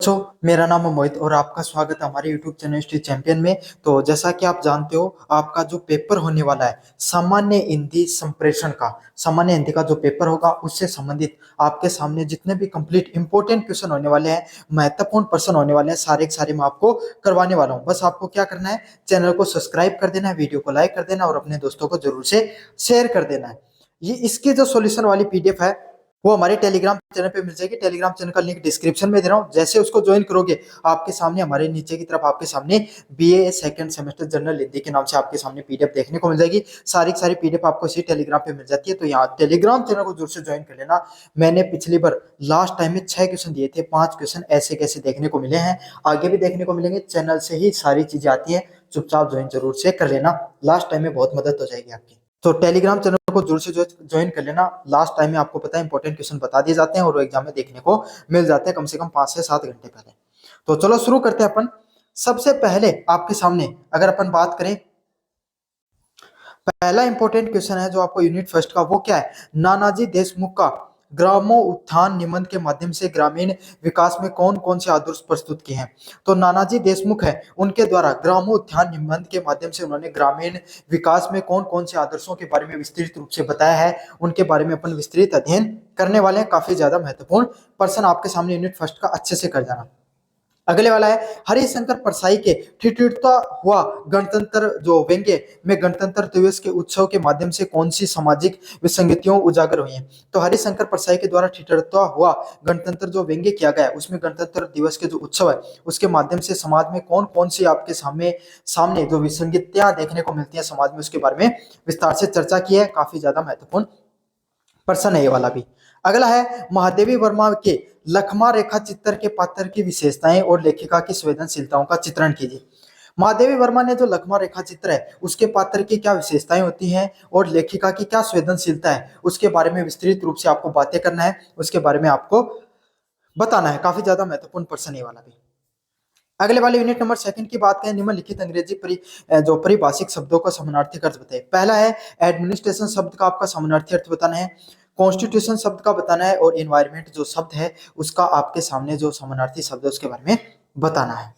मेरा नाम है मोहित और आपका स्वागत है हमारे YouTube चैनल हिस्ट्री चैंपियन में। तो जैसा कि आप जानते हो, आपका जो पेपर होने वाला है सामान्य हिंदी संप्रेषण का, सामान्य हिंदी का जो पेपर होगा उससे संबंधित आपके सामने जितने भी कंप्लीट इंपॉर्टेंट क्वेश्चन होने वाले हैं, महत्वपूर्ण प्रश्न होने वाले हैं, सारे के सारे मैं आपको करवाने वाला हूँ। बस आपको क्या करना है, चैनल को सब्सक्राइब कर देना है, वीडियो को लाइक कर देना और अपने दोस्तों को जरूर से शेयर कर देना है। ये इसकी जो सॉल्यूशन वाली PDF है वो हमारे टेलीग्राम चैनल पे मिल जाएगी। टेलीग्राम चैनल का लिंक डिस्क्रिप्शन में दे रहा हूँ। जैसे उसको ज्वाइन करोगे, आपके सामने हमारे नीचे की तरफ आपके सामने BA second semester general Hindi के नाम से आपके सामने PDF देखने को मिल जाएगी। सारी की सारी PDF आपको इसी टेलीग्राम पे मिल जाती है। तो यहाँ टेलीग्राम चैनल को जरूर से ज्वाइन कर लेना। मैंने पिछली बार लास्ट टाइम में 6 क्वेश्चन दिए थे, 5 क्वेश्चन ऐसे कैसे देखने को मिले हैं, आगे भी देखने को मिलेंगे। चैनल से ही सारी चीजें आती है, चुपचाप ज्वाइन जरूर से कर लेना। लास्ट टाइम में बहुत मदद हो जाएगी आपकी। तो टेलीग्राम चैनल को जरूर से ज्वाइन कर लेना। लास्ट टाइम में आपको पता है इंपॉर्टेंट क्वेश्चन बता दिए जाते हैं और वो एग्जाम में देखने को मिल जाते हैं कम से कम 5 से 7 घंटे पहले। तो चलो शुरू करते हैं अपन। सबसे पहले आपके सामने अगर अपन बात करें, पहला इंपॉर्टेंट क्वेश्चन है जो आपको यूनिट फर्स्ट का, वो क्या है, नानाजी देशमुख का ग्रामोत्थान निबंध के माध्यम से ग्रामीण विकास में कौन कौन से आदर्श प्रस्तुत किए हैं। तो नानाजी देशमुख है, उनके द्वारा ग्रामोत्थान निबंध के माध्यम से उन्होंने ग्रामीण विकास में कौन कौन से आदर्शों के बारे में विस्तृत रूप से बताया है, उनके बारे में अपन विस्तृत अध्ययन करने वाले हैं। काफी ज्यादा महत्वपूर्ण प्रश्न आपके सामने यूनिट फर्स्ट का, अच्छे से कर जाना। अगले वाला है, हरिशंकर परसाई के ठिठुरता हुआ गणतंत्र जो व्यंग्य में गणतंत्र दिवस के उत्सव के माध्यम से कौन सी सामाजिक विसंगतियों उजागर हुई हैं। तो हरिशंकर परसाई के द्वारा ठिठुरता हुआ गणतंत्र जो व्यंग्य किया गया है, उसमें गणतंत्र दिवस के जो उत्सव है उसके माध्यम से समाज में कौन कौन सी आपके सामने जो विसंगतियां देखने को मिलती है समाज में, उसके बारे में विस्तार से चर्चा की है। काफी ज्यादा महत्वपूर्ण प्रश्न है ये वाला भी। अगला है, महादेवी वर्मा के लखमा रेखा चित्र के पात्र की विशेषताएं और लेखिका की संवेदनशीलताओं का चित्रण कीजिए। महादेवी वर्मा ने जो लखमा रेखा चित्र है उसके पात्र की क्या विशेषताएं होती हैं और लेखिका की क्या संवेदनशीलता है, उसके बारे में विस्तृत रूप से आपको बातें करना है, उसके बारे में आपको बताना है। काफी ज्यादा महत्वपूर्ण प्रश्न ये वाला भी। अगले वाले यूनिट नंबर 2 की बात करें, निम्नलिखित अंग्रेजी जो परिभाषिक शब्दों का समानार्थी अर्थ बताइए। पहला है, एडमिनिस्ट्रेशन शब्द का आपका समानार्थी अर्थ बताना है, कॉन्स्टिट्यूशन शब्द का बताना है और एनवायरमेंट जो शब्द है उसका आपके सामने जो समानार्थी शब्द है उसके बारे में बताना है।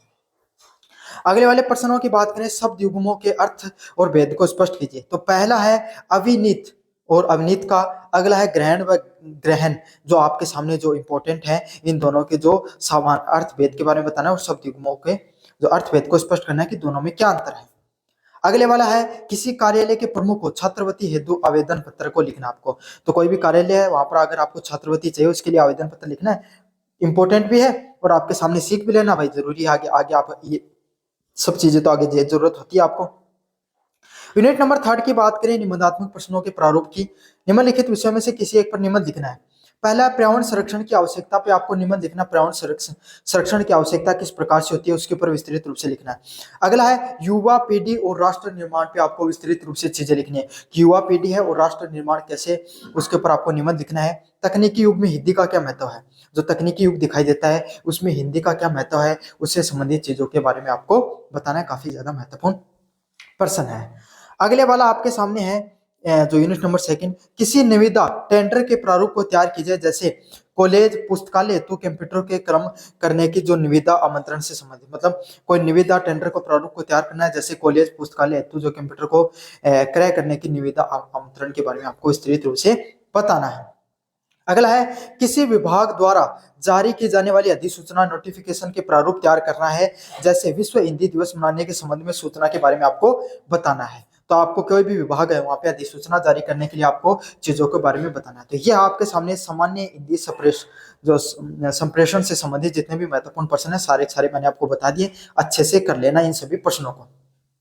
अगले वाले प्रश्नों की बात करें, शब्द युग्मों के अर्थ और भेद को स्पष्ट कीजिए। तो पहला है अविनीत और अविनीत का, अगला है ग्रहण व ग्रहण, जो आपके सामने जो इंपॉर्टेंट है, इन दोनों के जो समान अर्थ भेद के बारे में बताना है और शब्द युग्मों के जो अर्थ भेद को स्पष्ट करना है कि दोनों में क्या अंतर है। अगले वाला है, किसी कार्यालय के प्रमुख को छात्रवृत्ति हेतु आवेदन पत्र को लिखना आपको। तो कोई भी कार्यालय है वहां पर अगर आपको छात्रवृत्ति चाहिए उसके लिए आवेदन पत्र लिखना है, इंपॉर्टेंट भी है और आपके सामने सीख भी लेना भाई जरूरी है। आगे आगे आप ये सब चीजें तो आगे जरूरत होती है आपको। यूनिट नंबर 3 की बात करें, निबंधात्मक प्रश्नों के प्रारूप की। निम्नलिखित विषयों में से किसी एक पर निबंध लिखना है। पहला, पर्यावरण संरक्षण की आवश्यकता पे आपको निबंध लिखना। पर्यावरण संरक्षण की आवश्यकता किस प्रकार से होती है उसके ऊपर विस्तृत रूप से लिखना है। अगला है, युवा पीढ़ी और राष्ट्र निर्माण पे आपको विस्तृत रूप से चीजें लिखनी है कि युवा पीढ़ी है और राष्ट्र निर्माण कैसे, उसके ऊपर आपको निबंध लिखना है। तकनीकी युग में हिंदी का क्या महत्व है, जो तकनीकी युग दिखाई देता है उसमें हिंदी का क्या महत्व है, उससे संबंधित चीजों के बारे में आपको बताना है। काफी ज्यादा महत्वपूर्ण प्रश्न है। अगले वाला आपके सामने है जो यूनिट नंबर 2, किसी निविदा टेंडर के प्रारूप को तैयार कीजिए। जैसे कॉलेज पुस्तकालय हेतु कंप्यूटर के क्रम करने की जो निविदा आमंत्रण से संबंधित, मतलब कोई निविदा टेंडर को प्रारूप को तैयार करना है, जैसे कॉलेज पुस्तकालय हेतु जो कंप्यूटर को क्रय करने की निविदा आमंत्रण के बारे में आपको विस्तृत रूप से बताना है। अगला है, किसी विभाग द्वारा जारी की जाने वाली अधिसूचना नोटिफिकेशन के प्रारूप तैयार करना है। जैसे विश्व हिंदी दिवस मनाने के संबंध में सूचना के बारे में आपको बताना है। तो आपको कोई भी विभाग है वहां पे अधिसूचना जारी करने के लिए आपको चीजों के बारे में बताना है। तो ये आपके सामने सामान्य हिंदी संप्रेषण से संबंधित जितने भी महत्वपूर्ण प्रश्न है सारे मैंने आपको बता दिए। अच्छे से कर लेना इन सभी प्रश्नों को।